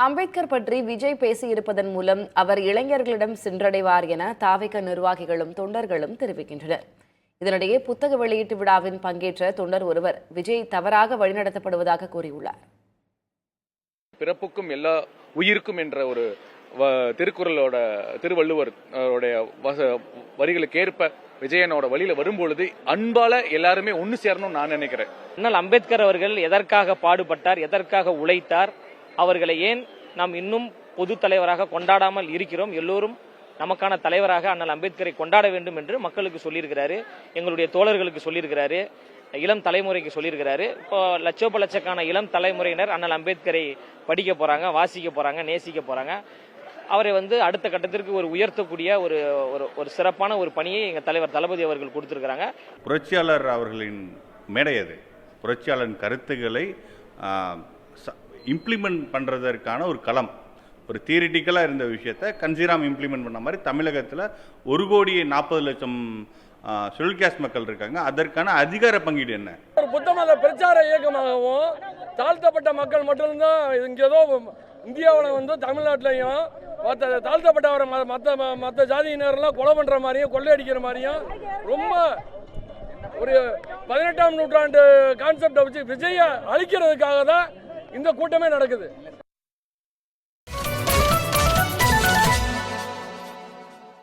அம்பேத்கர் பற்றி விஜய் பேசியிருப்பதன் மூலம் அவர் இளைஞர்களிடம் சென்றடைவார் என தாவேக நிர்வாகிகளும் தொண்டர்களும் தெரிவிக்கின்றனர். இதனிடையே புத்தக வெளியீட்டு விழாவில் பங்கேற்ற தொண்டர் ஒருவர் விஜய் தவறாக வழிநடத்தப்படுவதாக கூறியுள்ளார். பிறப்புக்கும் எல்லா உயிருக்கும் என்ற ஒரு திருக்குறளோட திருவள்ளுவர் வரிகளுக்கு ஏற்ப விஜயனோட வழியில வரும்பொழுது அன்பால எல்லாருமே ஒன்னு சேரணும் நான் நினைக்கிறேன். ஆனால் அம்பேத்கர் அவர்கள் எதற்காக பாடுபட்டார், எதற்காக உழைத்தார், அவர்களை ஏன் நாம் இன்னும் பொது தலைவராக கொண்டாடாமல் இருக்கிறோம்? எல்லோரும் நமக்கான தலைவராக அண்ணல் அம்பேத்கரை கொண்டாட வேண்டும் என்று மக்களுக்கு சொல்லியிருக்கிறாரு, எங்களுடைய தோழர்களுக்கு சொல்லியிருக்கிறாரு, இளம் தலைமுறைக்கு சொல்லியிருக்கிறாரு. இப்போ லட்சோப இளம் தலைமுறையினர் அண்ணல் அம்பேத்கரை படிக்க போறாங்க, வாசிக்க போறாங்க, நேசிக்க போறாங்க. அவரை அடுத்த கட்டத்திற்கு ஒரு உயர்த்தக்கூடிய ஒரு ஒரு சிறப்பான ஒரு பணியை எங்க தலைவர் தளபதி அவர்கள் கொடுத்திருக்கிறாங்க. புரட்சியாளர் அவர்களின் மேடை அது. புரட்சியாளரின் கருத்துக்களை இம்ப்ளிமெண்ட் பண்றதற்கான ஒரு களம். ஒரு தியரிட்டிக்கலாக இருந்த விஷயத்தை கன்சிராம் இம்ப்ளிமெண்ட் பண்ண மாதிரி தமிழகத்தில் 1,40,00,000 ஷெட்யூல் காஸ்ட் மக்கள் இருக்காங்க. அதற்கான அதிகார பங்கீடு என்ன? ஒரு புத்த மத பிரச்சார இயக்கமாகவும் தாழ்த்தப்பட்ட மக்கள் மட்டும்தான் இங்கே ஏதோ இந்தியாவில் தமிழ்நாட்டிலையும் தாழ்த்தப்பட்டவரை மற்ற ஜாதியினரெல்லாம் கொலை பண்ணுற மாதிரியும் கொள்ளையடிக்கிற மாதிரியும் ரொம்ப ஒரு 18ஆம் நூற்றாண்டு கான்செப்டை வச்சு விஜயை அழிக்கிறதுக்காக தான் இந்த கூட்டமே நடக்குது.